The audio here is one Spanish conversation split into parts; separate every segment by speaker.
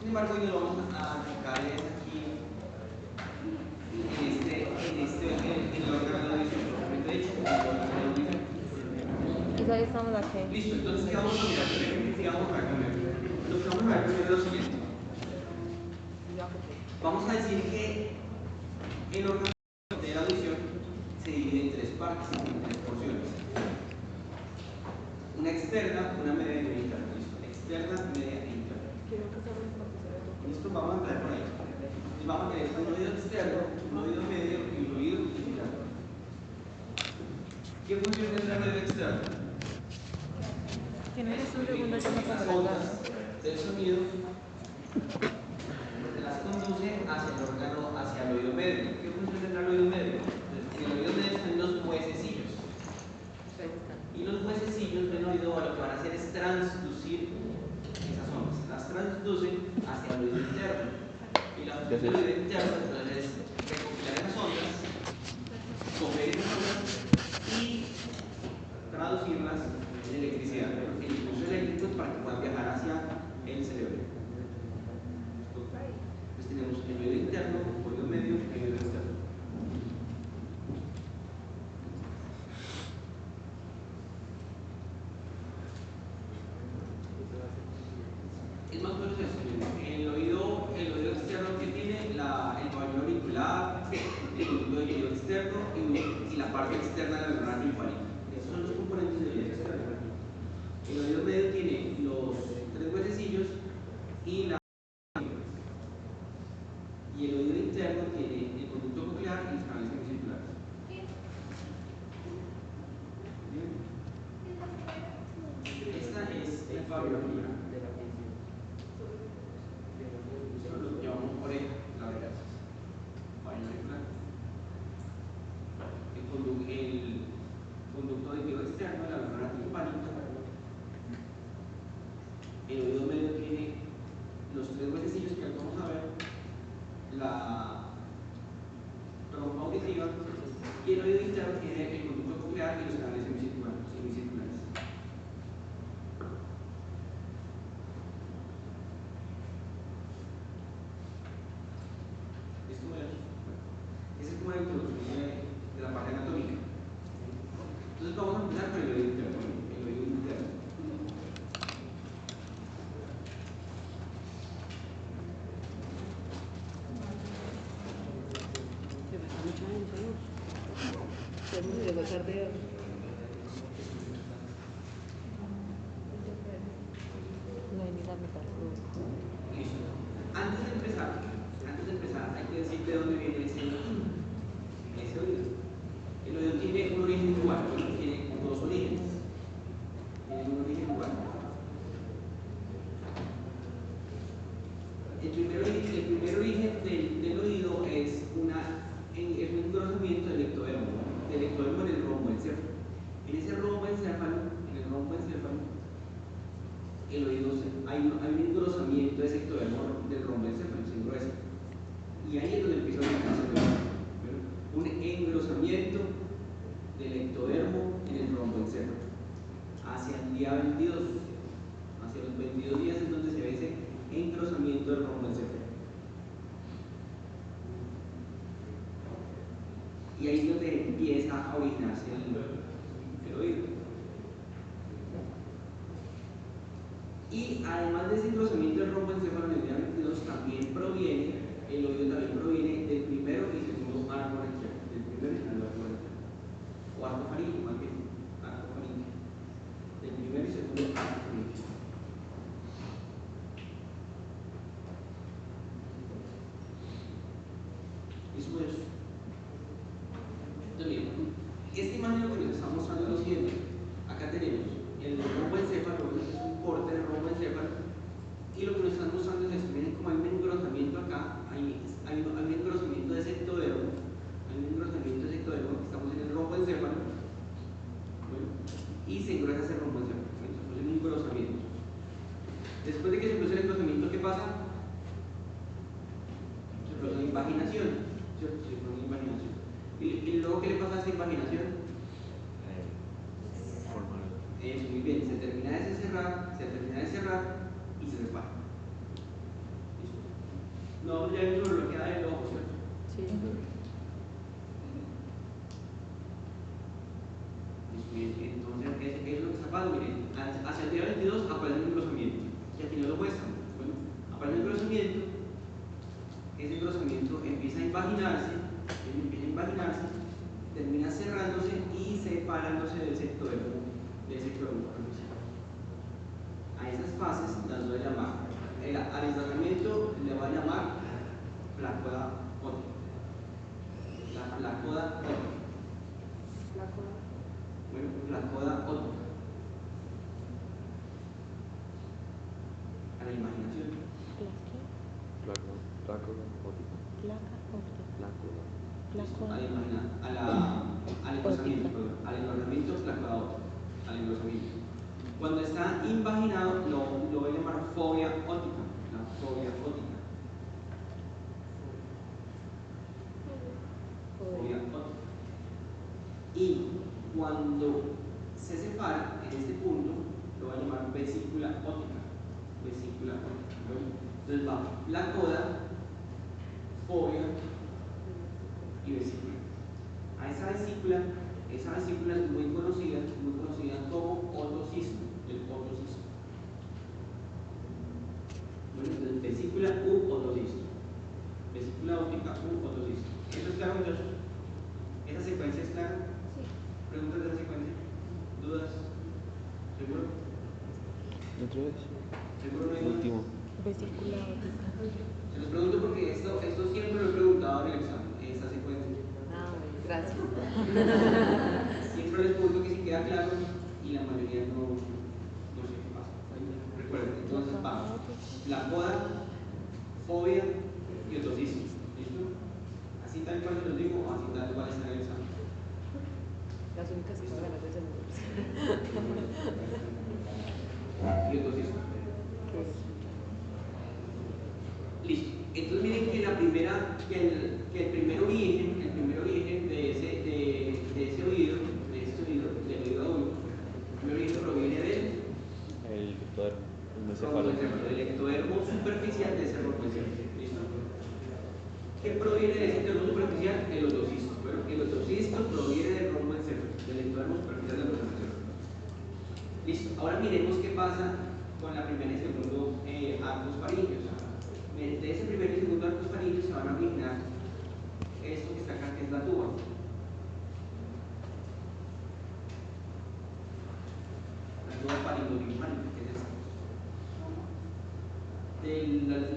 Speaker 1: Sin embargo, hoy lo vamos a enfocar aquí en el órgano de audición propiamente dicho, en el órgano de audición.
Speaker 2: ¿Y ya estamos aquí?
Speaker 1: Listo, entonces, ¿qué vamos a mirar primero? ¿Qué vamos a ver primero? Lo que vamos a ver primero es lo siguiente. Vamos a decir que el órgano de la audición se divide en tres partes, en tres porciones. Una externa, una media y una interna. Listo. Externa, media e interna. Listo, vamos a empezar por ahí. Entonces vamos a tener un oído externo, un oído medio y un oído interno. ¿Qué función tendrá el oído externo? Las ondas del sonido las conduce hacia el órgano, hacia el oído medio. ¿Qué función tendrá el oído medio? Entonces, en el oído medio están los huesecillos. Y los huesecillos del oído lo que van a hacer es transducir esas ondas. Las transducen hacia el oído interno. Y la función del oído interno entonces es recopilar esas ondas, coger esas ondas y traducirlas en electricidad, en impulsos eléctricos para que puedan viajar hacia el cerebro. Entonces tenemos el oído interno, oído medio y oído externo. Es más o menos eso. El oído externo que tiene el pabellón auricular, el oído externo y la parte externa de la membrana timpánica. Esos son los componentes del oído externo. El oído medio tiene los tres huesecillos y el oído interno tiene el conducto coclear y los canales semicirculares. Esta es el pabellón auricular. Lo llamamos oreja, la oreja. Pabellón auricular. El conducto auditivo externo de la membrana timpánica. El oído medio tiene los tres huesecillos que vamos a ver, la trompa auditiva, y el oído interno tiene el conducto coclear y los canales semicirculares. ¿Listo? Esa es como la introducción de la parte anatómica. Entonces vamos a empezar con el oído interno. El oído interno. Listo. Antes de empezar, hay que decir de dónde viene ese oído. El oído tiene un origen igual, tiene dos orígenes. Tiene un origen igual. El primer origen del oído es un engrosamiento del ectodermo en el rombo encéfalo. En ese rombo encéfalo, el oído hay un engrosamiento de ese ectodermo del rombo encéfalo, se engruesa. Y ahí es donde empieza a ubicarse el oído. Un engrosamiento del ectodermo en el rombo encéfalo. Hacia el día 22, hacia los 22 días es donde se ve ese engrosamiento del rombo encéfalo. Y ahí es donde empieza a originarse el oído. Y además de ese engrosamiento del rombo encéfalo en el día 22, el oído también proviene del primero y segundo arco branquial, del primero y segundo arco branquial, o arco faríngeo, más bien, arco faríngeo, del primero y segundo arco faríngeo. Eso es. Entonces, miren, esta imagen lo que nos está mostrando es lo siguiente. Acá tenemos el rombo encéfalo, es un corte del rombo encéfalo, y lo que nos están mostrando es esto. Miren como hay un engrosamiento acá, hay un engrosamiento de ese ectodermo, estamos en el rombo encéfalo, bueno, y se engrosa ese rombo encéfalo, se produce un engrosamiento. Después de que se produce el engrosamiento, ¿qué pasa? Se produce una invaginación, ¿cierto? Se produce una invaginación. ¿Y luego qué le pasa a esa invaginación? Eso, muy bien, se termina de cerrar y se repara. No, ya hay sobre lo que da el ojo, ¿cierto?
Speaker 2: Sí.
Speaker 1: Entonces, ¿qué es lo que está pasando? Miren, hacia el día 22 aparece un engrosamiento. Y aquí no lo muestran. Bueno, aparece un engrosamiento. Ese engrosamiento empieza a invaginarse, termina cerrándose y separándose del sectodermo superficial. A esas fases las voy a llamar, al engrosamiento le voy a llamar placoda óptica. La placoda óptica. Bueno, placoda óptica. A la imaginación.
Speaker 2: Placa
Speaker 1: Al engrosamiento placoda óptica. Al engrosamiento. Cuando está invaginado lo voy a llamar fobia óptica. La fobia óptica. Fobia óptica. Y cuando se separa en este punto, lo voy a llamar vesícula óptica. Vesícula óptica. Bueno, entonces va placoda, fobia y vesícula. A esa vesícula es muy conocida como otocisto, el otocisto. Bueno, entonces vesícula u otocisto. Vesícula óptica u otocisto. ¿Eso es claro, muchachos? ¿Esa secuencia es clara?
Speaker 2: Sí.
Speaker 1: ¿Preguntas de la secuencia? ¿Dudas? ¿Seguro?
Speaker 3: ¿Otra vez?
Speaker 1: ¿Seguro no hay dudas?
Speaker 3: Último.
Speaker 2: Vesícula óptica.
Speaker 1: Se los pregunto porque esto siempre lo he preguntado en el examen, esta secuencia.
Speaker 2: Ah, gracias.
Speaker 1: Siempre les pregunto que si queda claro y la mayoría no sé qué pasa. Recuerden, entonces va placoda, fobia y otocisto. ¿Listo? Así tal cual se los digo, o así tal cual está en el examen.
Speaker 2: Las únicas que van a hacer
Speaker 1: Y otocisto. Listo. Entonces miren que el primer origen de ese oído, del oído adulto, el primer origen proviene del ectodermo superficial de ese romboencéfalo. ¿Listo? ¿Qué proviene de ese ectodermo superficial? El otocisto. Bueno, el otocisto proviene del romboencéfalo, del ectodermo superficial del romboencéfalo. Listo. Ahora miremos qué pasa con la primera y segundo arcos faríneos. De ese primer y segundo arcos faríneos se van a originar esto que está acá, que es la tuba. La tuba faringolinfánica, que es esta.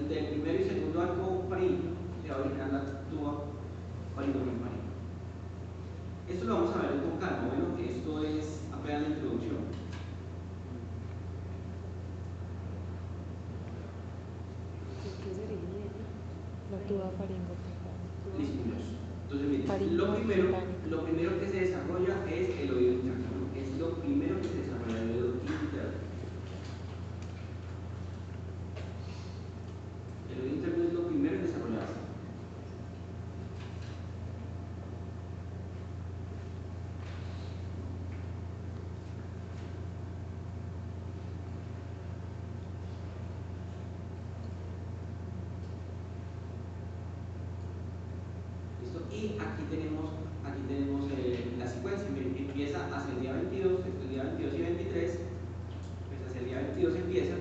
Speaker 1: Del primer y segundo arco faríngeo se va a originar la tuba faringolinfánica. Esto lo vamos a ver con calma. Bueno, esto es apenas la introducción.
Speaker 2: La tuba faringopulmonar.
Speaker 1: Listo. Entonces, miren, lo primero que se desarrolla es el oído interno. Es lo primero que se desarrolla, el oído interno. El oído interno es lo primero en desarrollarse. Y aquí tenemos la secuencia. Miren, empieza hacia el día 22, esto es el día 22 y 23. Pues hacia el día 22 empieza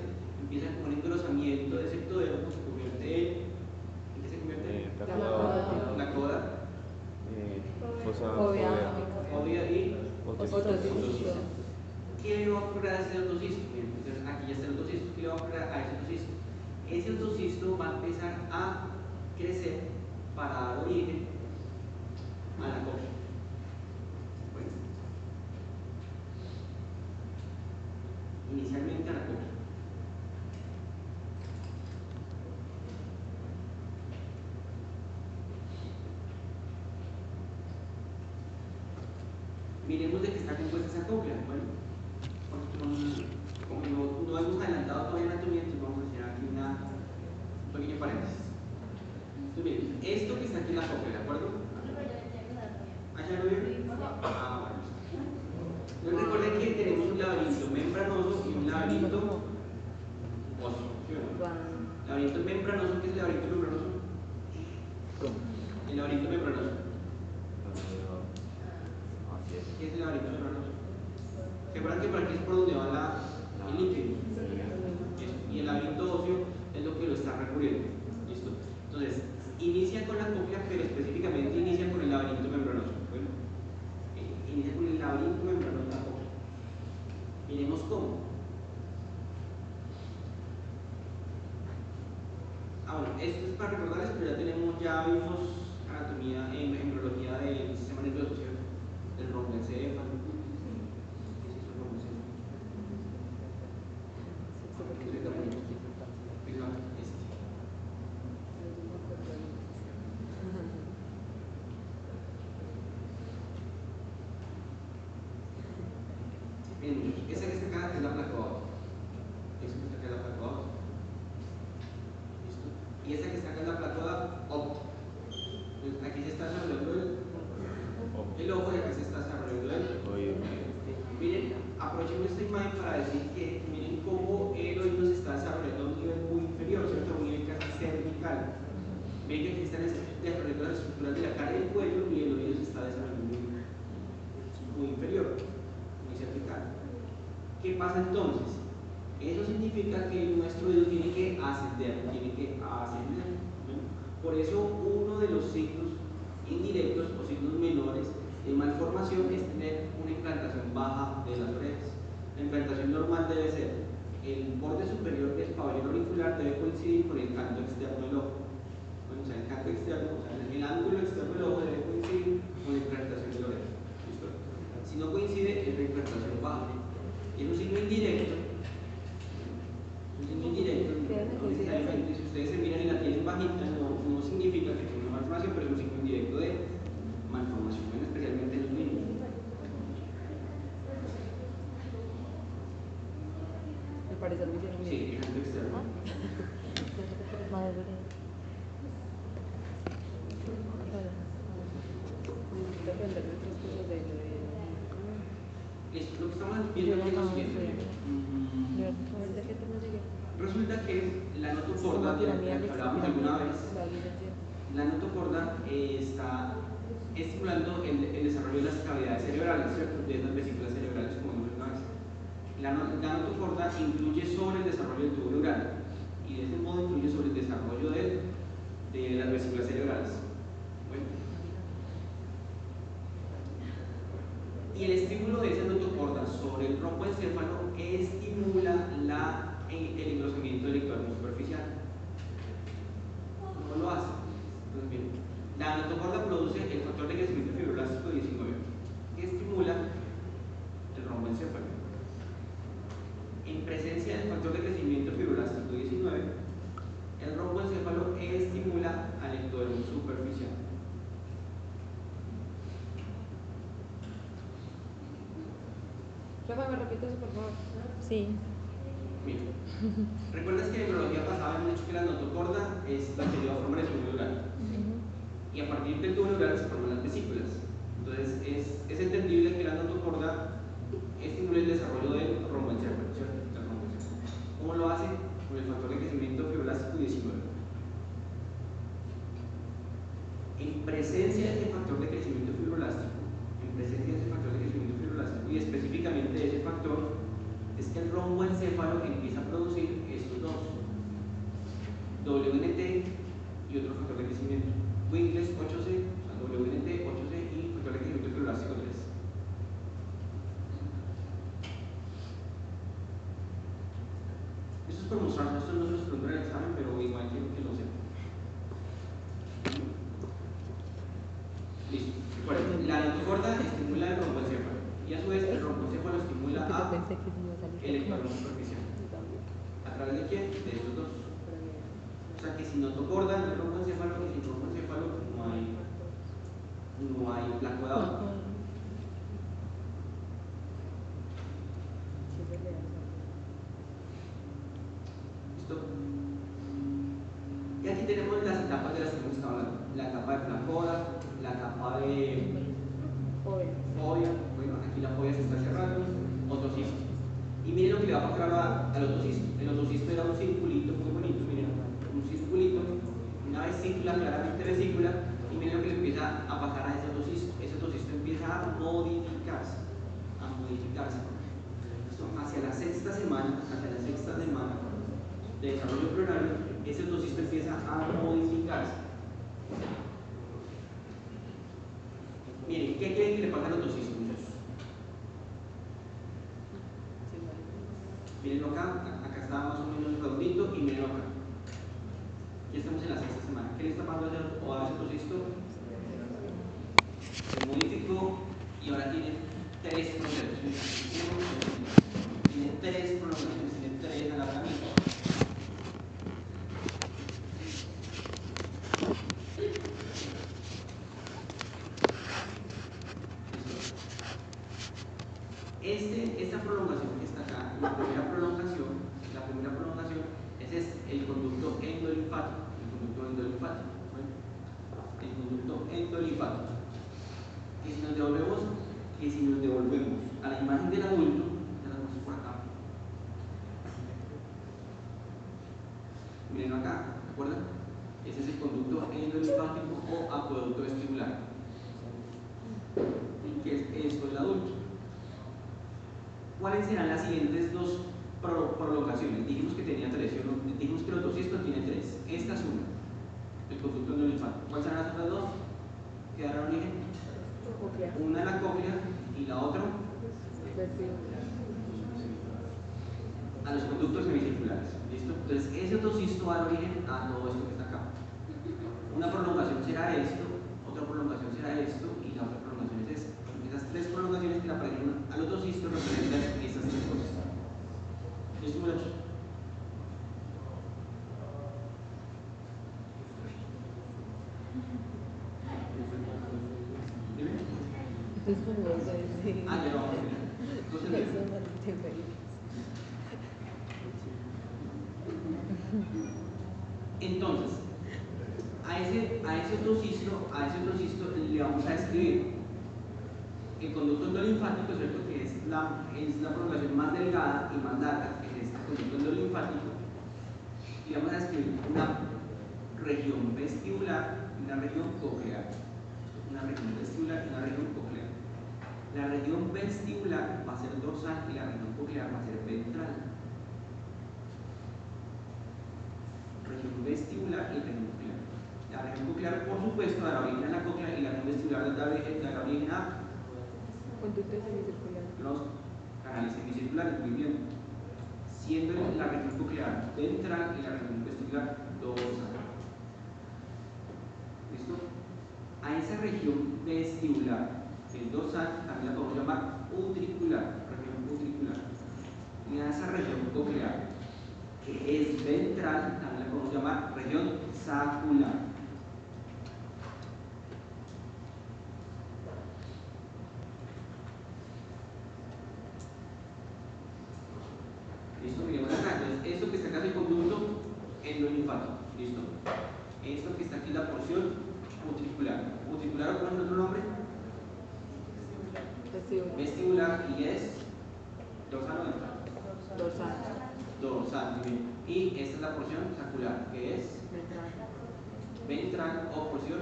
Speaker 1: con un engrosamiento de sectodermo, se convierte ¿en qué se convierte? Placoda, fobia y otocisto. ¿Qué le va a ocurrir a ese otocisto? Entonces aquí ya está el otocisto. ¿Qué le va a ocurrir a ese otocisto? Ese otocisto va a empezar a crecer para dar origen a la cóclea. Bueno, inicialmente a la cóclea. Miremos de qué está compuesta esa cóclea. Bueno, como no hemos adelantado todavía la anatomía, entonces vamos a hacer aquí un pequeño paréntesis. Entonces, miren, esto que está aquí en la cóclea, ¿de acuerdo? ¿Allá lo vieron? Bueno. Entonces recuerden que tenemos un laberinto membranoso y un laberinto óseo. ¿Sí? Laberinto membranoso, ¿qué es el laberinto membranoso? Recuerdan que por aquí es por donde va el líquido. Y el laberinto óseo es lo que lo está recubriendo. ¿Listo? Entonces, inicia con la cóclea, pero específicamente inicia con el laberinto membranoso. Bueno, inicia con el laberinto membranoso de la cóclea. Miremos cómo. Bueno, esto es para recordarles, pero ya vimos anatomía en embriología del sistema nervioso, ¿cierto? Del romboencéfalo. ¿Qué es eso, el romboencéfalo? Bien, esa que está acá es la placa abajo. Esa que está acá es la placa abajo. ¿Listo? Y esa que está acá es la placa óptica. Aquí se está desarrollando el ojo y aquí se está desarrollando el oído. Miren, aprovechemos esta imagen para decir que miren cómo el oído se está desarrollando a un nivel muy inferior, ¿cierto? A un nivel casi cervical. Ven que aquí están desarrollando las estructuras de la cara y el cuello y el oído se está desarrollando muy inferior, muy cervical. ¿Qué pasa entonces? Eso significa que nuestro oído tiene que ascender, ¿no? Por eso uno de los signos indirectos o signos menores de malformación es tener una implantación baja de las orejas. La implantación normal debe ser el borde superior del pabellón auricular debe coincidir con el canto externo del ojo. Bueno, o sea, el canto externo, o sea, el ángulo externo del ojo debe coincidir con la implantación de la oreja. ¿Listo? Si no coincide, es la implantación baja. Es un signo indirecto. Un signo indirecto, no necesariamente, si ustedes se miran y la tienen bajita, no significa que tenga una malformación, pero es un signo indirecto de malformación, especialmente en los niños.
Speaker 2: Me parece muy bien.
Speaker 1: Sí, el canto externo. Listo, lo que estamos viendo aquí es lo siguiente. Resulta que la notocorda, de la que hablábamos alguna vez, la notocorda está estimulando el desarrollo de las cavidades cerebrales, ¿cierto? De las vesículas cerebrales, como vimos una vez. La notocorda influye sobre el desarrollo del tubo neural y de ese modo influye sobre el desarrollo de las vesículas cerebrales. Bueno. Y el estímulo de esa notocorda sobre el romboencéfalo estimula el engrosamiento del ectodérmino superficial. ¿Cómo lo hace? Entonces, bien, la notocorda produce el factor de crecimiento fibroblástico 19, que estimula el romboencéfalo. En presencia del factor de crecimiento fibroblástico 19, el romboencéfalo estimula al ectodérmino superficial.
Speaker 2: Rafa, ¿me repite eso, por favor? Sí.
Speaker 1: Bien. ¿Recuerdas que en neurología pasada hemos dicho que la notocorda es la que lleva forma de tubo neural? Y a partir del tubo neural se forman las vesículas. Entonces es entendible que la notocorda estimule el desarrollo del romboencéfalo, ¿cierto? ¿Cómo lo hace? Con el factor de crecimiento fibroblástico 19. En presencia de ese factor de crecimiento fibroblástico, y específicamente de ese factor, es que el romboencéfalo empieza a producir estos dos, WNT y otro factor de crecimiento, Wigles 8C, o sea, WNT 8C y factor de crecimiento fibroblástico 3. Esto es por mostrarlo, esto no se los pregunto en el examen, pero igual quiero que lo sepan. Listo. Recuerden, la notocorda estimula el romboencéfalo y a su vez el romboencéfalo estimula el ectodérmino superficial. ¿A través de quién? De estos dos. O sea que si notocorda no hay romboencéfalo y sin romboencéfalo no hay flaco de abajo. ¿Listo? Y aquí tenemos las etapas de las que hemos estado hablando. La etapa de flacoda, la etapa de fobia. Bueno, aquí la fobia se está cerrando. Otocisto. Y miren lo que le va a pasar al otocisto. El otocisto era un circulito muy bonito, miren, un circulito, una vesícula, claramente vesícula, y miren lo que le empieza a pasar a ese otocisto. Ese otocisto empieza a modificarse. sexta semana, hasta la sexta semana de desarrollo embrionario, ese autocisto empieza a modificarse. Miren, ¿qué creen que le pasa al autocisto, muchachos? Mirenlo acá, acá está más o menos redondito y mirenlo acá. Ya estamos en la sexta semana. ¿Qué le está pasando a ese autocisto? Se modificó y ahora tiene tres procesos. Tiene tres prolongaciones, tiene tres alargamientos. Esta prolongación que está acá, la primera prolongación, ese es el conducto endolinfático. El conducto endolinfático. Que si nos devolvemos a la imagen del adulto, ya la vemos por acá. Miren acá, ¿de acuerdo? Ese es el conducto endolinfático o acueducto vestibular. ¿Y qué es esto del adulto? ¿Cuáles serán las siguientes dos prolongaciones? Dijimos que tenía tres, dijimos que el autocisto tiene tres. Esta es una, el conducto endolinfático. ¿Cuáles serán las otras dos? ¿Qué dará origen? Una en la cóclea y la otra a los conductos semicirculares. ¿Listo? Entonces, ese autocisto da origen a todo esto que está acá. Una prolongación será esto, otra prolongación será esto y la otra prolongación es esta. Esas tres prolongaciones que le aparecen al autocisto representan estas tres cosas. ¿Listo, muchachos? Ah, ya lo vamos a ver. Entonces, a ese autocisto le vamos a escribir el conducto endolinfático, ¿cierto? Que es la prolongación más delgada y más larga, que es este conducto endolinfático, y vamos a escribir una región vestibular y una región coclear. Una región vestibular y una región coclear. La región vestibular va a ser dorsal y la región coclear va a ser ventral. Región vestibular y región coclear. La región coclear, por supuesto, dará origen a la cóclea y la región vestibular dará origen a
Speaker 2: conductos semicirculares.
Speaker 1: los canales semicirculares, muy bien. Siendo la región coclear ventral y la región vestibular dorsal. ¿Listo? A esa región vestibular, que es dorsal, también la podemos llamar utricular, región utricular. Y a esa región coclear, que es ventral, también la podemos llamar región sacular. ¿Listo? Miremos acá. Entonces, esto que está acá es el conducto endolinfático. ¿Listo? Esto que está aquí es la porción utricular. ¿Utricular o cuál es otro nombre? Vestibular y es dorsal o ventral. Dorsal, muy bien. Y esta es la porción sacular, que es ventral o porción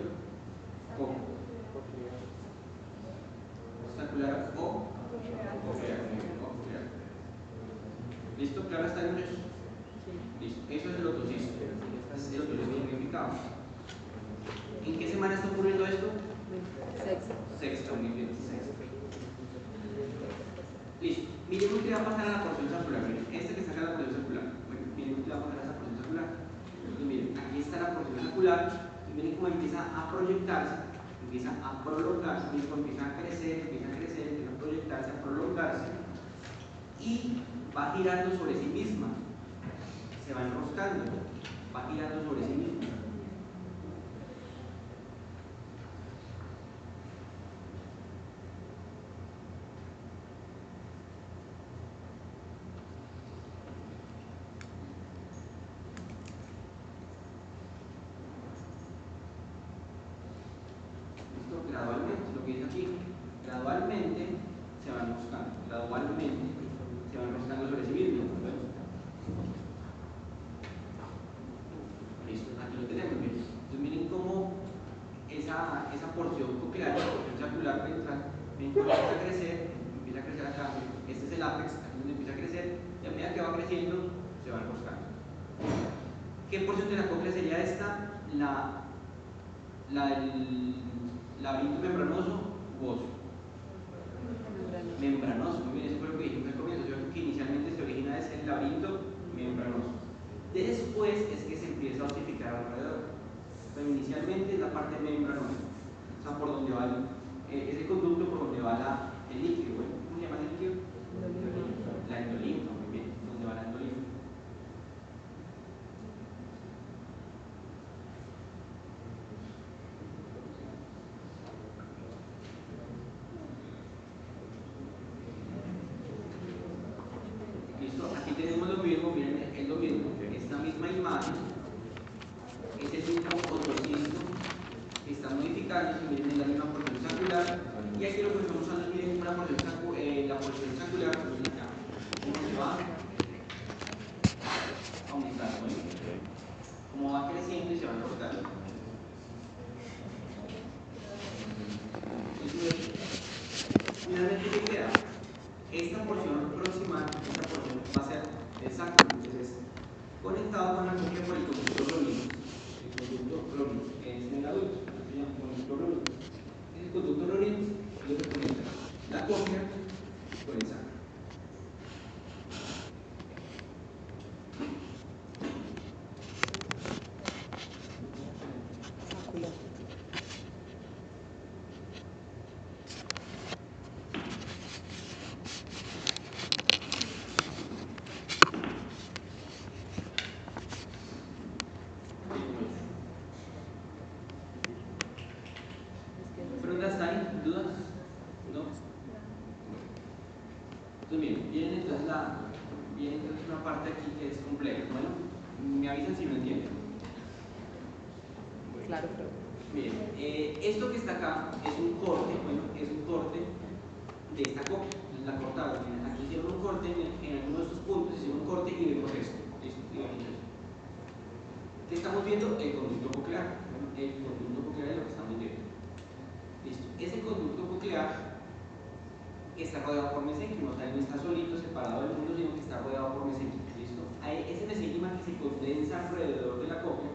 Speaker 1: sacular o coclear. ¿Listo? ¿Claro está el muchacho? Listo. Eso es el autocisto. Este es el autocisto significado. ¿En qué semana está ocurriendo esto? Sexta, muy bien. Sexta. Listo. Miremos qué va a pasar a la porción sacular. Miren, esta que está acá es la porción sacular. Bueno, miremos qué va a pasar a esa porción sacular. Entonces, miren, aquí está la porción sacular y miren cómo empieza a proyectarse, empieza a prolongarse, miren cómo empieza a crecer, empieza a proyectarse, a prolongarse y va girando sobre sí misma. Se va enroscando, va girando sobre sí misma. Gradualmente, lo que dice aquí, gradualmente se va enroscando, sobre sí mismo. Listo, aquí lo tenemos. el ápex, aquí es donde empieza a crecer, y a medida que va creciendo, se va enroscando. ¿Qué porción de la cóclea sería esta? El laberinto membranoso u oso. Membranoso, muy bien, eso fue lo que dijimos al comienzo, ¿cierto? Que inicialmente se origina es el laberinto membranoso. Después es que se empieza a osificar alrededor. Pero inicialmente es la parte membranosa, o sea, por donde va ese conducto por donde va el líquido. Bueno, ¿cómo se llama el líquido? La endolinfa, muy bien, donde va la endolinfa. Listo, aquí tenemos lo mismo, miren, es lo mismo, esta misma imagen, es el mismo otocisto que está modificando, miren, es la misma porción circular, y aquí lo que estamos usando es, miren, una porción la porción circular, ¿cómo se va? Aumentando, ¿no? Como va creciendo y se va enroscando. Finalmente, ¿qué queda? Esta porción proximal, esta porción va a ser exacta, entonces conectado con la cóclea por el conducto clorino. El conducto clorino, que es en el adulto, se llama conducto clorino. El conducto clorino es lo que conecta la cóclea con el sacro. ¿Preguntas ahí? ¿Dudas? ¿No? Entonces, miren, viene entonces una parte aquí que es compleja. Bueno, me avisan si no entienden.
Speaker 2: Claro, pero.
Speaker 1: Miren, esto que está acá es un corte, bueno, es un corte de esta cóclea, entonces la cortaron. Aquí hicieron un corte en algunos de estos puntos, hicieron un corte y vemos esto. ¿Listo? ¿Qué estamos viendo? El conducto coclear. Bueno, el conducto coclear es lo que estamos viendo. Listo. Ese conducto coclear está rodeado por mesénquima, o sea, no está solito, separado del mundo, sino que está rodeado por mesénquima. ¿Listo? Ese mesénquima que se condensa alrededor de la cóclea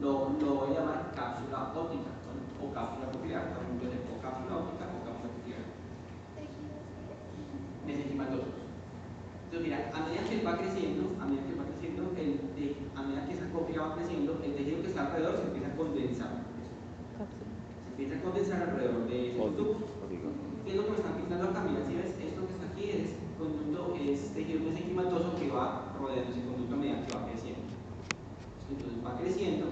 Speaker 1: lo voy a llamar cápsula óptica, ¿no? O cápsula coclear, también puede ser o cápsula óptica o cápsula coclear. Mesenquimatosos. Entonces, mira, a medida que va creciendo, a medida que esa cóclea va creciendo, el tejido que está alrededor se empieza a condensar. Se empieza a condensar alrededor de ese conducto. ¿Qué es lo que me están pintando acá? Mira, si ves, esto que está aquí es tejido mesenquimatoso que va rodeando ese conducto a medida que va creciendo. Entonces va creciendo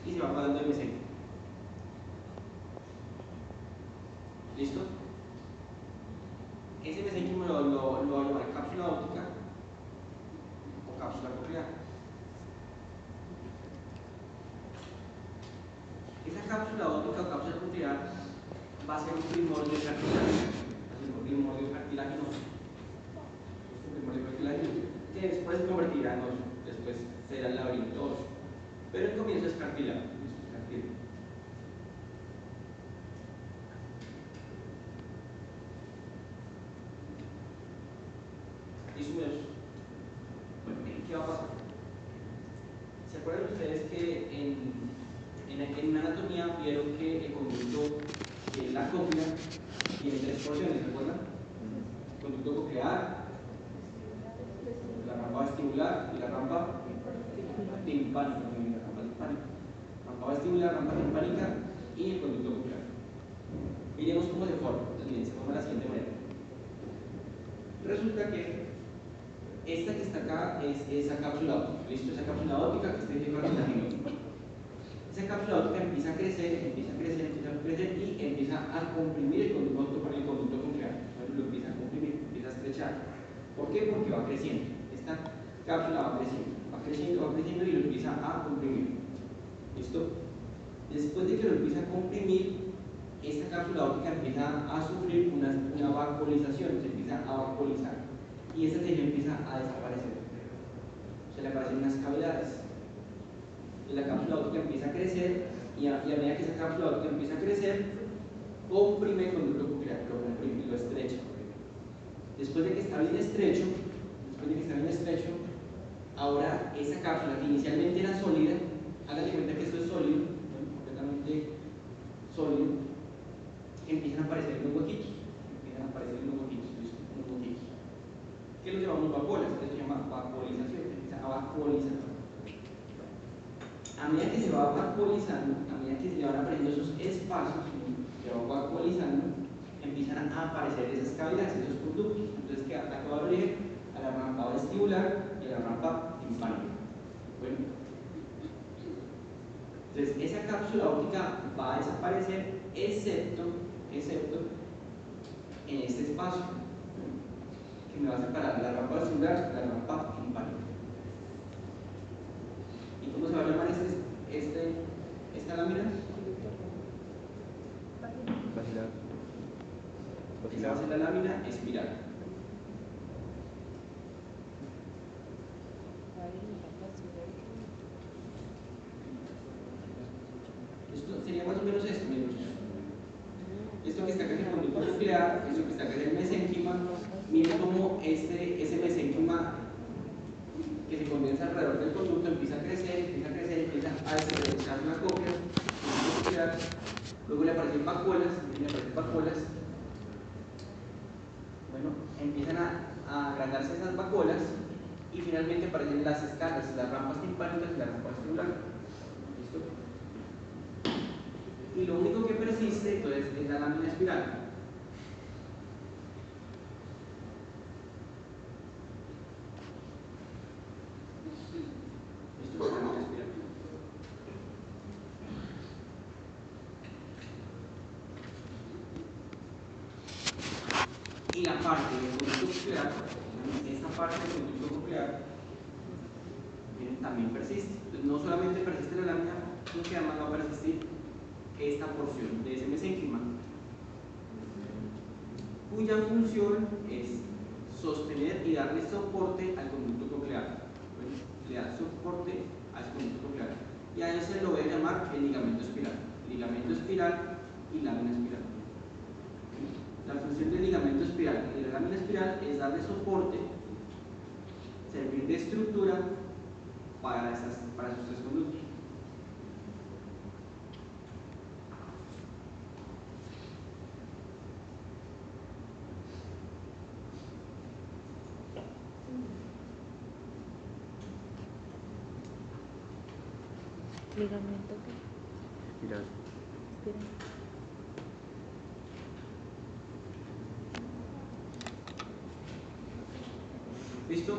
Speaker 1: y se va rodeando el mesénquima. ¿Listo? Ese mesénquima lo voy a llamar cápsula óptica o cápsula coclear. Esa cápsula óptica o cápsula coclear va a ser un primordio cartilaginoso. Que después se convertirá en oso, después será el laberinto óseo. Pero el comienzo es cartílago. Bueno, ¿qué va a pasar? ¿Se acuerdan ustedes que en anatomía vieron que el conducto de la cóclea tiene tres porciones? ¿Se acuerdan? El conducto coclear, la rampa vestibular y la rampa timpánica. Rampa vestibular, rampa timpánica y el conducto coclear. Miremos cómo se forma. Entonces, miren, se forma de la siguiente manera. Resulta que esta que está acá es esa cápsula óptica. ¿Listo? Esa cápsula óptica que está en cartilaginoso. Esa cápsula óptica empieza a crecer y empieza a comprimir el conducto coclear. Lo empieza a comprimir, empieza a estrechar. ¿Por qué? Porque va creciendo. Esta cápsula va creciendo y lo empieza a comprimir. ¿Listo? Después de que lo empieza a comprimir, esta cápsula óptica empieza a sufrir una vacuolización, se empieza a vacuolizar. Y ese tejido empieza a desaparecer. Se le aparecen unas cavidades. La cápsula óptica empieza a crecer y a medida que esa cápsula óptica empieza a crecer, comprime el conducto coclear, lo comprime, lo estrecha. Después de que está bien estrecho, ahora esa cápsula que inicialmente era sólida, hagan de cuenta que esto es sólido, ¿no? Completamente sólido, empiezan a aparecer unos huequitos, ¿listo? Unos huequitos. ¿Qué los llamamos vacuolas? Esto se llama vacuolización, empieza a vacuolizar. A medida que se va vacuolizando, a medida que se le van apareciendo esos espacios, se va vacuolizando, empiezan a aparecer esas cavidades, esos conductos. Entonces, ¿qué va a abrir? A la rampa vestibular y a la rampa timpánica. Bueno, entonces esa cápsula óptica va a desaparecer, excepto en este espacio que me va a separar la rampa vestibular de la rampa timpánica. ¿Y cómo se va a llamar esta lámina? Esa va a ser la lámina espiral. Esto sería más o menos esto, miren. Esto que está acá en el conducto nuclear, esto que está acá en el mesénquima, miren cómo ese mesénquima que se condensa alrededor del conducto empieza a crecer, empieza a desarrollar una copia nuclear, luego le aparecen vacuolas, bueno, empiezan a agrandarse esas vacuolas y finalmente aparecen las escalas, las rampas timpánicas y la rampa vestibular. ¿Listo? Y lo único que persiste entonces es la lámina espiral. Esto es la lámina espiral. Y la parte del conducto nuclear, esta parte del conducto nuclear, también persiste. Entonces, no solamente persiste la lámina, sino que además va a persistir esta porción de ese mesénquima, cuya función es sostener y darle soporte al conducto coclear. Bueno, le da soporte al conducto coclear. Y a eso se lo voy a llamar el ligamento espiral. Ligamento espiral y lámina espiral. La función del ligamento espiral y de la lámina espiral es darle soporte, servir de estructura para sus tres conductos.
Speaker 2: ¿Ligamento qué?
Speaker 3: Espiral.
Speaker 2: Espiral.
Speaker 1: ¿Listo?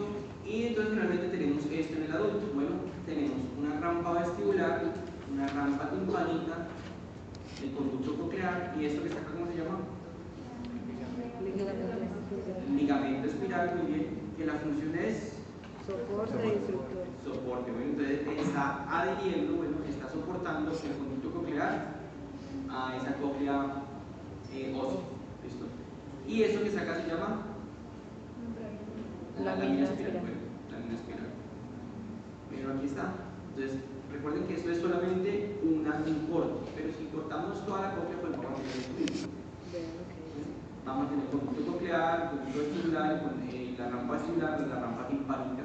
Speaker 1: Y entonces finalmente tenemos esto en el adulto. Bueno, tenemos una rampa vestibular, una rampa timpánica, el conducto coclear y esto que está acá, ¿cómo se llama? Ligamento espiral, muy bien, que la función es
Speaker 2: Soporte y estructura.
Speaker 1: soporte. Bueno, entonces está adhiriendo, bueno, está soportando el conducto coclear a esa cóclea ósea. ¿Listo? Y eso que está acá se llama lámina espiral. Bueno, lámina espiral. Pero aquí está. Entonces, recuerden que esto es solamente un corte, pero si cortamos toda la cóclea, pues vamos a tener esto. Vamos a tener conducto coclear, conducto vestibular, la rampa vestibular, la rampa timpánica,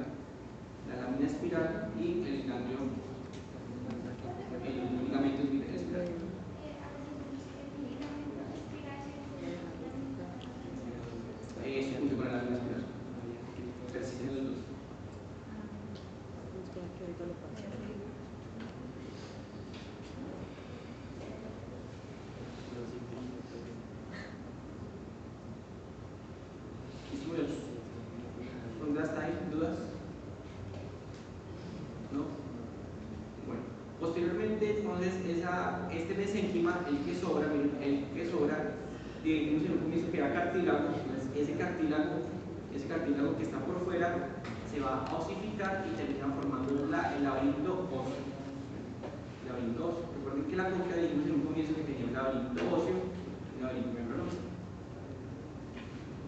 Speaker 1: la lámina espiral y el ganglio, el ligamento espiral. Eso junto con la lámina espiral. Persisten los dos. ¿Dónde hasta ahí? ¿Dudas? ¿No? Bueno, posteriormente, entonces, este mesénquima, el que sobra, dijimos en un comienzo que era cartílago, entonces ese cartílago que está por fuera se va a osificar y termina formando el laberinto óseo. Recuerden que la cóclea dijimos en un comienzo que tenía un laberinto óseo y un laberinto membranoso.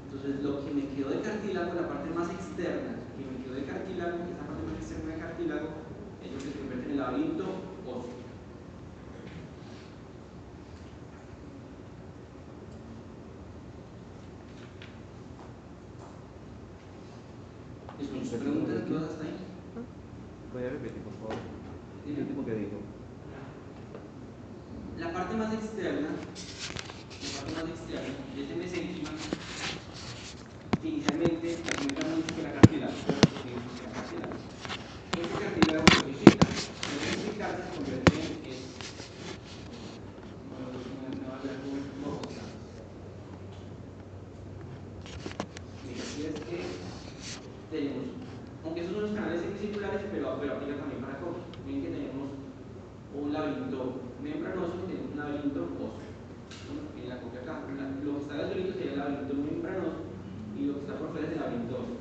Speaker 1: Entonces, lo que me quedó de cartílago, la parte más externa que me quedó de cartílago, esa parte más externa de cartílago, es lo que se convierte en el laberinto óseo. ¿Sus preguntas todas hasta ahí?
Speaker 3: Voy a repetir, por favor.
Speaker 1: Dime.
Speaker 3: El último que dijo.
Speaker 1: La parte más externa de este mesénquima, que inicialmente alimenta mucho que la cartílago. Este cartílago se modifica. El modificarse se convierte en una válvula morfosa. Y es que tenemos, aunque esos son los canales semicirculares, pero aplica también para cosas. Ven que tenemos un laberinto membranoso y tenemos un laberinto óseo. En la copia acá, lo que está azulito sería el laberinto membranoso y lo que está por fuera es el laberinto óseo.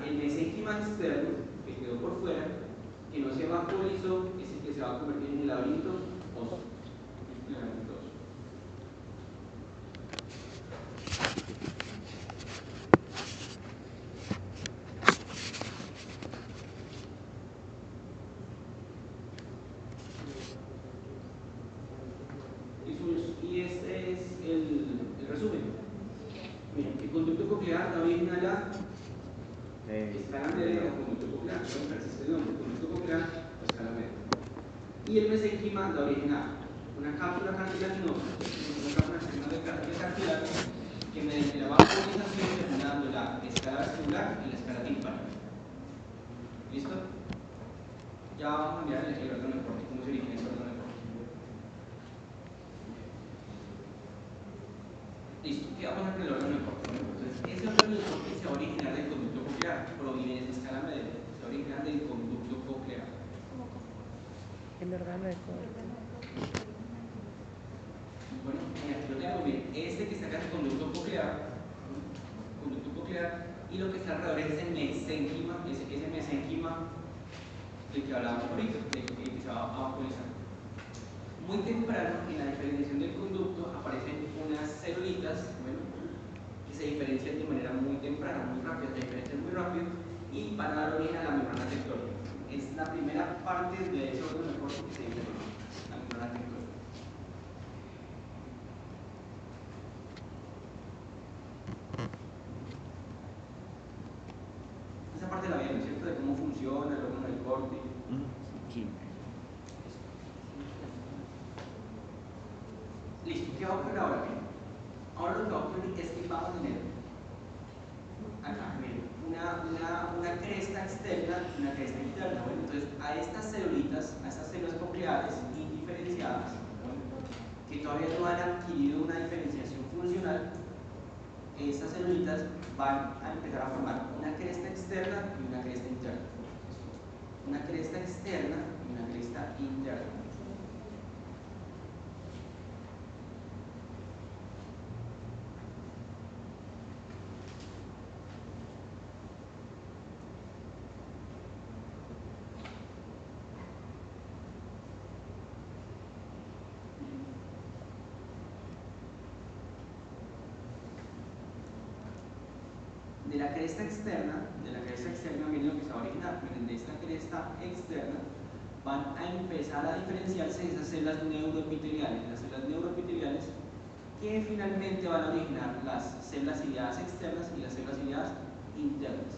Speaker 1: El mesénquima externo, que quedó por fuera, que no se evaporizó, es el que se va a convertir en el laberinto óseo. El laberinto óseo. Y este es el resumen. Miren, el conducto coclear da origen a la escala media o conducto coclear. No persiste el nombre, conducto coclear o escala media. Y el mesénquima da origen a una cápsula cartilaginosa, una cápsula de cartílago que mediante la vaporización termina dando la escala vesicular y la escala timpánica. ¿Listo? Ya vamos a mirar el órgano de corte, cómo se origina ese órgano de corte. Listo, ¿qué vamos a hacer con el órgano de corte? Entonces, ese órgano de corte se va a originar del conducto coclear, proviene de esa escala media, se va a originar del conducto coclear.
Speaker 2: El órgano de corte.
Speaker 1: Bueno, aquí lo tengo, miren, este que está acá es el conducto coclear, y lo que está alrededor es ese mesénquima, del que hablábamos ahorita, del que se va a vaporizar. Muy temprano, en la diferenciación del conducto, aparecen unas celulitas, bueno, que se diferencian de manera muy temprana, muy rápida, se diferencian muy rápido y van a dar origen a la membrana tectónica. Es la primera parte de ese órgano de corte que se diferencia, la membrana tectónica. Esa parte la vieron, ¿cierto? De cómo funciona el órgano del corte.
Speaker 3: Sí.
Speaker 1: Listo, ¿qué va a ocurrir ahora? Ahora lo que va a ocurrir es que vamos a tener acá, miren, una cresta externa y una cresta interna. Bueno, entonces a estas celulitas, a estas células cocleares indiferenciadas, bueno, que todavía no han adquirido una diferenciación funcional, estas celulitas van a empezar a formar una cresta externa y una cresta interna. Una cresta externa y una cresta interna. De la cresta externa viene lo que se va a originar. Miren, de esta cresta externa van a empezar a diferenciarse esas células neuroepiteliales. Las células neuroepiteliales que finalmente van a originar las células ciliadas externas y las células ciliadas internas.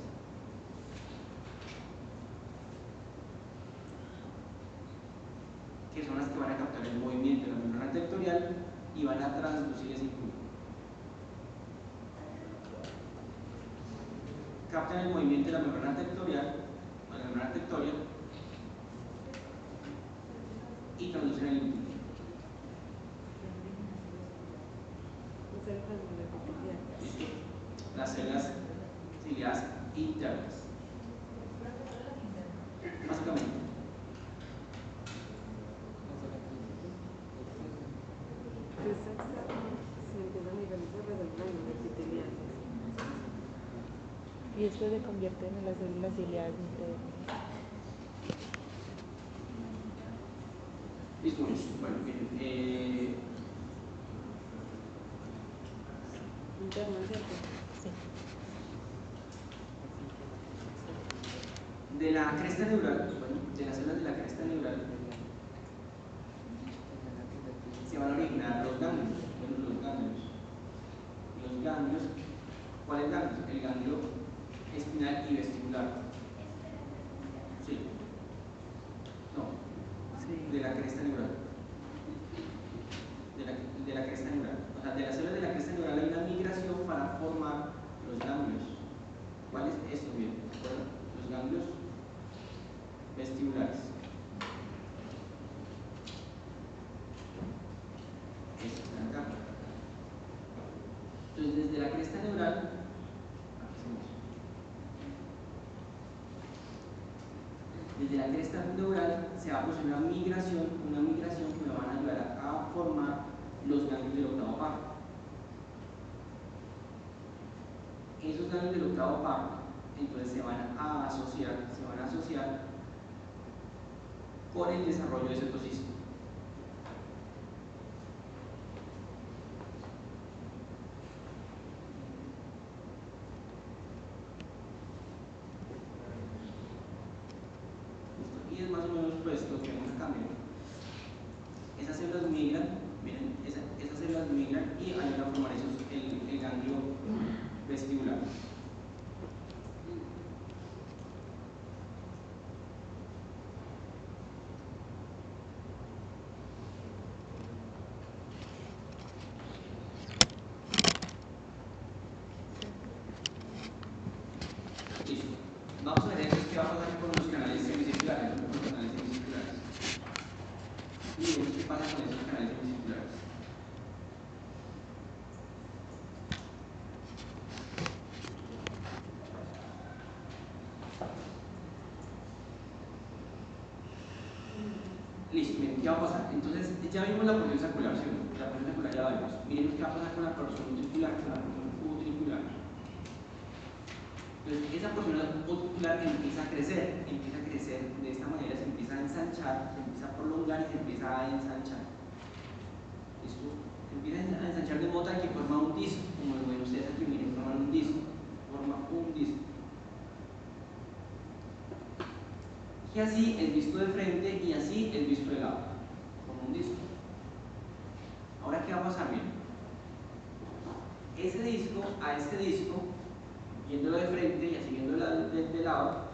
Speaker 1: Que son las que van a captar el movimiento de la membrana tectorial y van a transducir ese impulso. Captan el movimiento de la membrana tectorial, y transducen el impulso. Las células ciliadas internas. Básicamente.
Speaker 2: Y esto se convierte en las células ciliadas internas.
Speaker 1: Listo, bueno, miren.
Speaker 2: Internas, ¿cierto? Sí.
Speaker 1: De la cresta neural, bueno, de las células de la cresta neural, se van a originar los ganglios. Bueno, los ganglios. ¿Cuáles ganglios? El ganglio espinal y vestibular. Sí. No.
Speaker 2: Sí.
Speaker 1: De la cresta neural. De la cresta neural. O sea, de las células de la cresta neural hay una migración para formar los ganglios. ¿Cuál es esto? Bien, ¿de acuerdo? Los ganglios vestibulares. Estos están acá. Entonces, desde la cresta neural, desde la cresta neural se va a producir una migración que me van a ayudar a formar los ganglios del octavo par. Esos ganglios del octavo par, entonces se van a asociar con el desarrollo de cetocisto. Y es más o menos pues lo que vemos acá, miren. Esas células migran, miren, esas células migran y ayudan a formar el ganglio vestibular. Listo. Vamos a ver entonces qué va a pasar con los canales semicirculares. Y veremos qué pasa con esos canales semicirculares. Listo, miren, ¿qué va a pasar? Entonces, ya vimos la porción sacular, ¿sí? La porción sacular ya la vimos. Miren qué va a pasar con la porción utricular, Entonces, esa porción utricular empieza a crecer de esta manera, se empieza a ensanchar, se empieza a prolongar y se empieza a ensanchar. ¿Listo? Se empieza a ensanchar de modo tal que forma un disco, como lo ven ustedes aquí, miren, forma un disco. Y así el disco de frente y así el disco de lado, como un disco. Ahora, ¿qué va a pasar? Bien, ese disco a este disco, viéndolo de frente y así viéndolo de lado,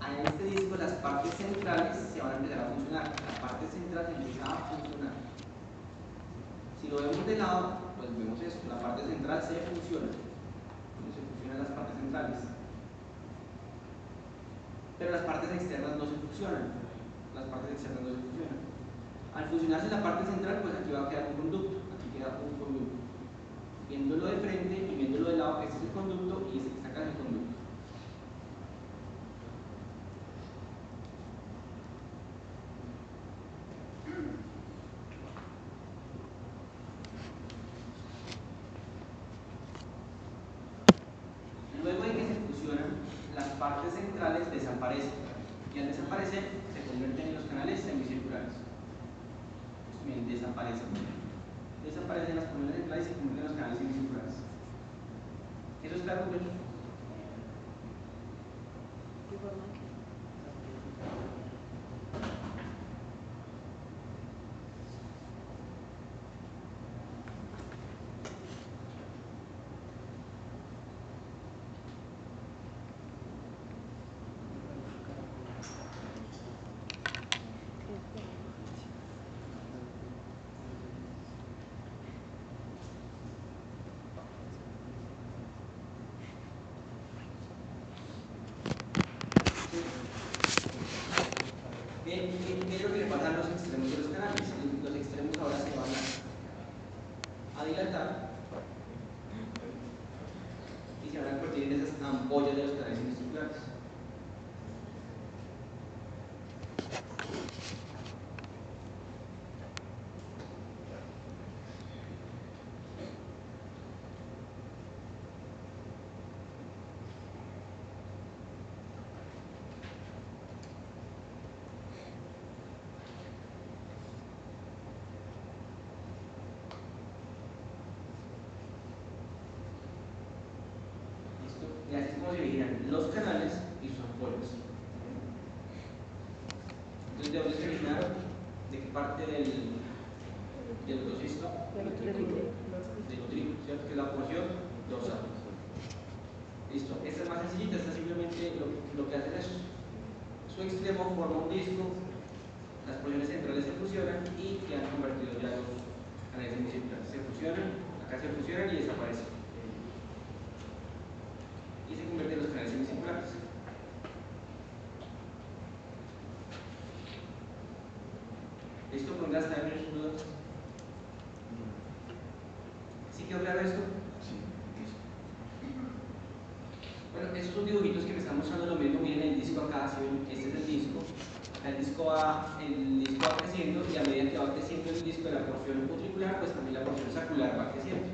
Speaker 1: a este disco las partes centrales se van a empezar a funcionar. La parte central se empieza a funcionar. Si lo vemos de lado, pues vemos esto, la parte central se funciona. Se funcionan las partes centrales. Pero las partes externas no se fusionan. Al fusionarse la parte central, pues aquí va a quedar un conducto. Viéndolo de frente y viéndolo de lado, este es el conducto y este que está acá es el conducto. Luego de que se fusionan, las partes centrales desaparecen. Y al desaparecer, se convierten en los canales semicirculares. Bien, desaparecen las columnas centrales y se convierten en los canales semicirculares. ¿Eso es claro, Pedro?
Speaker 2: ¿Qué forma que?
Speaker 1: Bien, ¿qué es lo que le pasa a los extremos de los canales? Los extremos ahora se van a dilatar y se van a convertir en esas ampollas de los canales semicirculares. Y así es como se dividirán los canales y sus ampollas. Entonces, ¿de dónde se originaron? ¿De qué parte del otocisto? Del utriculo, ¿cierto? Que es la porción dorsal. Listo. Esta es más sencillita, esta simplemente lo que hace es su extremo forma un disco, las porciones centrales se fusionan y quedan convertidos ya los canales semicirculares. Se fusionan, acá se fusionan y desaparecen. Y se convierten en los canales semicirculares. ¿Listo? ¿Preguntas hasta ahí? ¿Dudas? ¿Sí quedó claro esto?
Speaker 3: Sí.
Speaker 1: Listo. Bueno, esos son dibujitos que me están mostrando lo mismo. Miren el disco acá, si ven, este es el disco. El disco va creciendo y a medida que va creciendo el disco de la porción utricular, pues también la porción saccular va creciendo.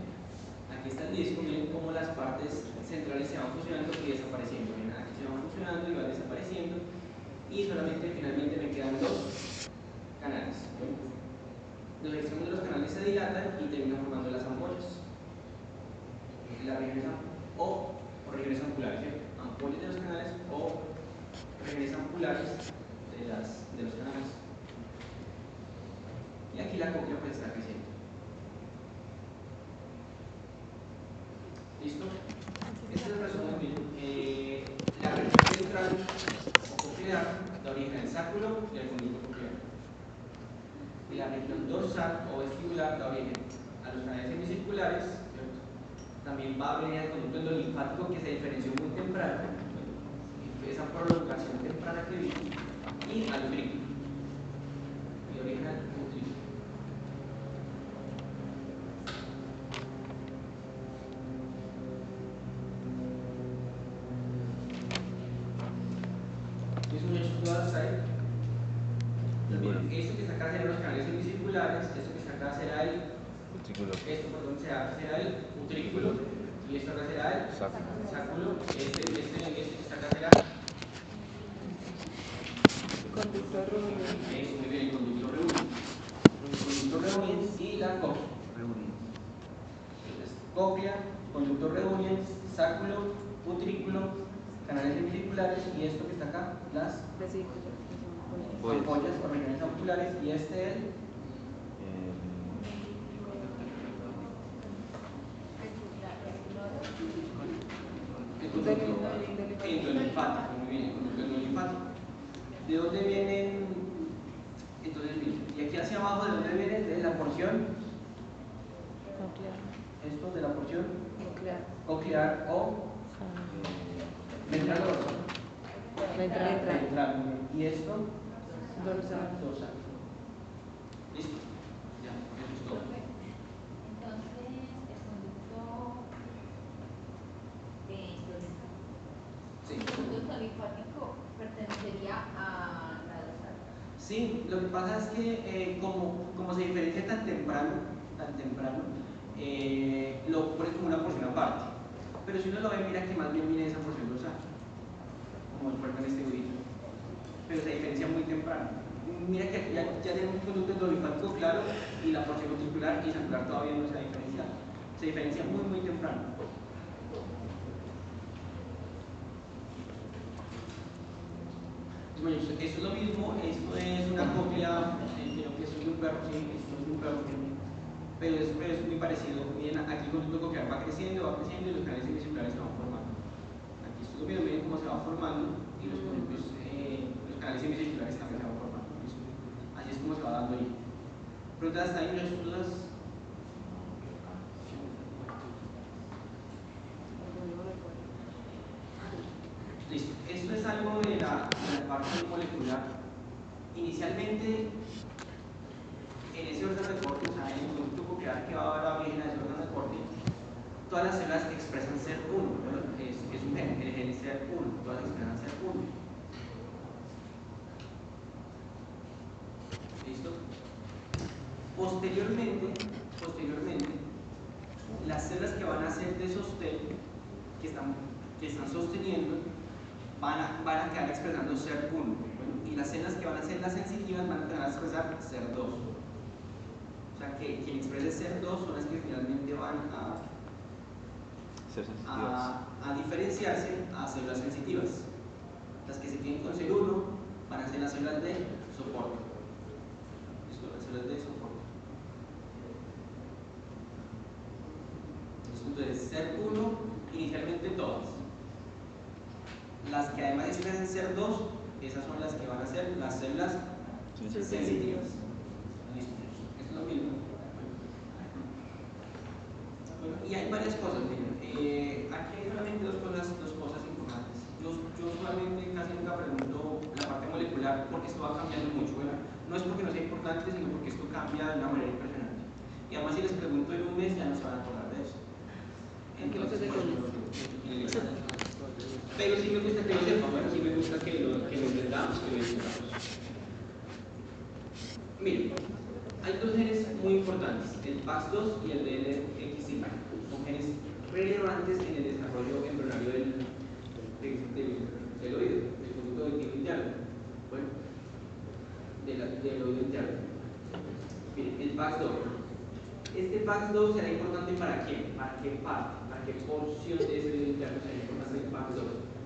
Speaker 1: Aquí está el disco, miren cómo las partes centrales se van fusionando y desapareciendo. Miren, aquí se van fusionando y van desapareciendo y solamente finalmente me quedan dos canales. ¿Ven? Los extremos de los canales se dilatan y terminan formando las ampollas. Las regiones o regiones ampulares, ¿sí? Ampollas de los canales o regiones ampulares de los canales. Y aquí la cóclea pues está creciendo. ¿Listo? Este es el resumen. La región central o coclear da origen al sacculo y al conducto coclear. Y la región dorsal o vestibular da origen a los canales semicirculares, ¿cierto? También va a venir al conducto endolinfático que se diferenció muy temprano, esa prolongación temprana que vimos, y al utrículo. Y origen al utrículo. ¿Es un hecho todo hasta ahí? Esto que está acá será los canales semicirculares, esto que está acá será el
Speaker 3: Utrículo.
Speaker 1: esto, perdón, será el utrículo y esto acá será el sacculo. Este que está acá será
Speaker 2: Conductor reunido.
Speaker 1: eso, muy bien, el conductor reunido. El conductor reunido y la cóclea. Entonces, cóclea, conductor reunido, sacculo, utrículo, canales semicirculares y esto que está acá, las ampollas o regiones ampulares y este el conducto endolinfático, muy bien, el conducto endolinfático. ¿De dónde vienen? Entonces, miren, y aquí hacia abajo, ¿de dónde viene? De la porción esto de la porción coclear o ventral o dorsal. Ventral, muy bien. Y esto dorsal. ¿Listo? Ya, eso es todo.
Speaker 4: Entonces, el conducto
Speaker 1: Sí.
Speaker 4: el conducto linfático pertenecería a la dorsal.
Speaker 1: Sí, lo que pasa es que como se diferencia tan temprano, lo pone como una porción aparte. Pero si uno lo ve, mira que más bien viene esa porción dorsal, como el cuerpo en este dibujito. Pero se diferencia muy temprano. Mira que ya tenemos un conducto endolinfático claro y la porción utricular y saccular todavía no se ha diferenciado. Se diferencia muy, muy temprano. Bueno, esto es lo mismo, esto es una cóclea, creo que esto es de un perro, sí, esto es de un perro, pero es muy parecido. Miren, aquí el conducto coclear va creciendo y los canales semicirculares se van formando. Aquí esto es lo mismo, miren cómo se va formando y los canales semicirculares también se van formando. ¿Listo? Así es como se va dando ahí. ¿Preguntas hasta ahí? ¿Muchas dudas? Listo. Esto es algo de la parte molecular. Inicialmente, en ese orden de corte, o sea, en el conducto coclear que va a dar origen a ese orden de corte, todas las células expresan SER1, ¿no? Es un gen, el gen SER1, todas expresan SER1. ¿Listo? Posteriormente, las células que van a ser de sostén, que están sosteniendo, van a quedar expresando SER1. Bueno, y las células que van a ser las sensitivas van a quedar a expresar SER2. O sea que quien exprese SER2 son las que finalmente van a diferenciarse a células sensitivas. Las que se queden con SER1 van a ser las células de soporte. ¿Listo? Las células de soporte. ¿Listo? Entonces, SER1 inicialmente todas. Las que además expresan CER2, esas son las que van a ser las células sensitivas. Listo. Esto es lo mismo. Bueno, y hay varias cosas, miren. Aquí hay solamente dos cosas importantes. Yo solamente casi nunca pregunto la parte molecular porque esto va cambiando mucho. Bueno, no es porque no sea importante, sino porque esto cambia de una manera impresionante. Y además si les pregunto en un mes ya no se van a acordar de eso. Entonces, pero sí me gusta que lo sepan, bueno, sí me gusta que lo entendamos, que lo discutamos. Miren, hay dos genes muy importantes, el PAX2 y el DLX5. Son genes relevantes en el desarrollo embrionario del oído, del conducto auditivo interno. Bueno, del oído interno. Miren, el PAX2. Este PAX2 será importante para quién, para qué parte, para qué porción de ese oído interno será importante el PAX2.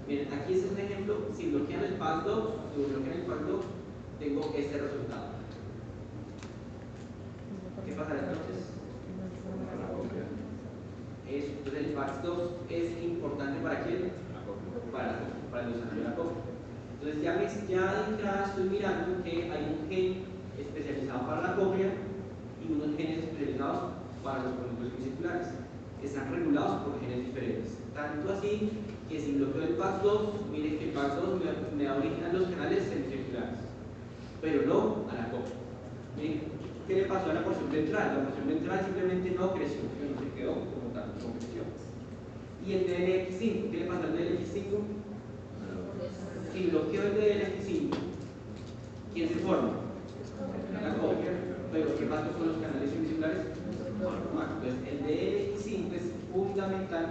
Speaker 1: Miren, aquí es un ejemplo, si bloquean el PAX2, tengo este resultado. ¿Qué pasará entonces? Entonces el PAX2 es importante para quién? Para el desarrollo de la copia. Entonces ya estoy mirando que hay un gen especializado para la copia y unos genes especializados para los conductos semicirculares. Están regulados por genes diferentes. Tanto así que si bloqueo el PAX2, miren que el PAX2 me da origen a los canales semicirculares, pero no a la copia. Miren, ¿qué le pasó a la porción ventral? La porción ventral simplemente no creció, no se quedó como tal, no creció. ¿Y el DLX5? ¿Qué le pasó al DLX5? Si bloqueo el DLX5, ¿quién se forma? La copia. Pero ¿qué pasó con los canales semicirculares? Entonces el DLX5 es fundamental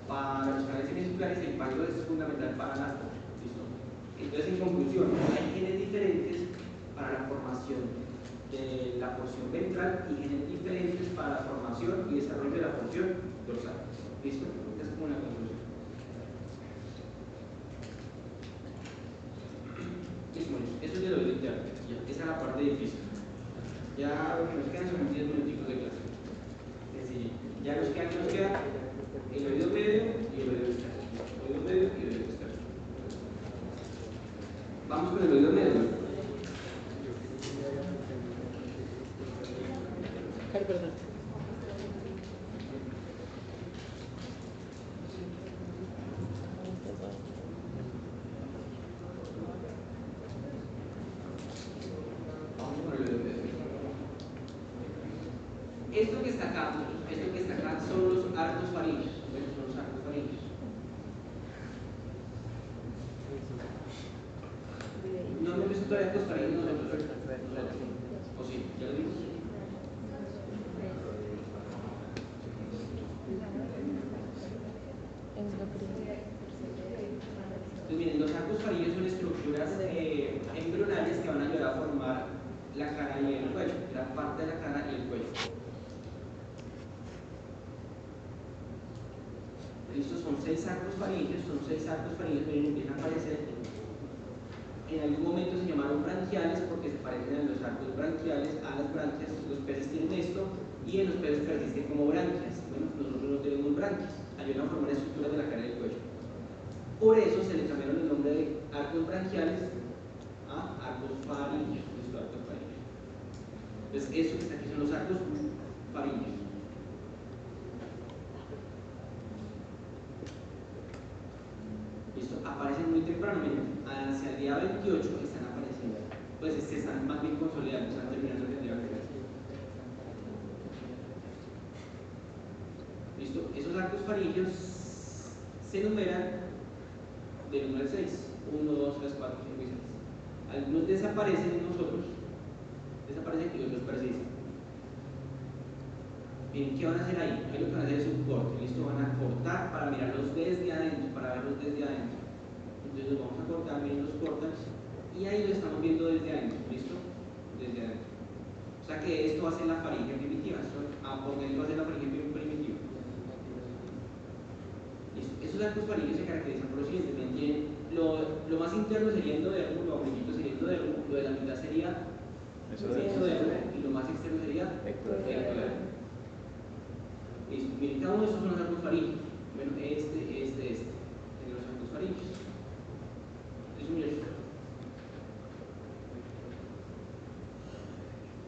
Speaker 1: para los canales semicirculares, el PAX2 es fundamental para la copia. ¿Listo? Entonces, en conclusión, hay genes diferentes para la formación de la porción ventral y genes diferentes para la formación y desarrollo de la porción dorsal. ¿Listo? Esta es como una conclusión. Listo, eso es del oído interno. Esa es la parte difícil. Ya lo que nos quedan son 10 minuticos de clase. Ya nos queda el oído medio y el oído externo. El oído medio y el oído externo. Vamos con el oído medio.
Speaker 2: Perdón.
Speaker 1: Vamos con el oído medio. Esto que está acá son los arcos faríneos. Son los arcos faríneos. No hemos visto todavía arcos faríneos nosotros. ¿O sí? ¿Ya lo vimos? Entonces, miren, los arcos faríneos son estructuras embrionarias que van a ayudar a formar la cara y el cuello, gran parte de la cara y el cuello. Estos son 6 arcos faríneos, miren, empiezan a aparecer. En algún momento se llamaron branquiales porque se parecen a los arcos branquiales, a las branquias. Los peces tienen esto y en los peces persisten como branquias. Bueno, nosotros no tenemos branquias, ayudan a formar estructuras de la cara y el cuello. Por eso se le cambiaron el nombre de arcos branquiales a arcos faríneos. Entonces, eso que está aquí son los arcos faríneos. Listo, aparecen muy temprano, miren, hacia el día 28 están apareciendo. Pues se están más bien consolidando, están terminando el día 28. Listo, esos arcos faríneos se numeran del 1 al 6. 1, 2, 3, 4, 5 y 6. Algunos desaparecen en nosotros, y otros persisten. Miren, ¿qué van a hacer ahí? Ahí lo que van a hacer es un corte. Listo, van a cortar para mirarlos desde adentro, para verlos desde adentro. Entonces los vamos a cortar, miren, los cortan y ahí lo estamos viendo desde adentro. ¿Listo? Desde adentro. O sea que esto va a ser la faringe primitiva. Por dentro va a ser la faringe primitiva. Listo. Esos arcos faringes se caracterizan por lo siguiente. Lo más interno sería endodermo, lo amarillito sería endodermo, lo de la mitad sería exodermo y lo más externo sería ectodermo. Listo. Miren, cada uno de estos son los arcos faringes. Bueno, este. y los endofaringes.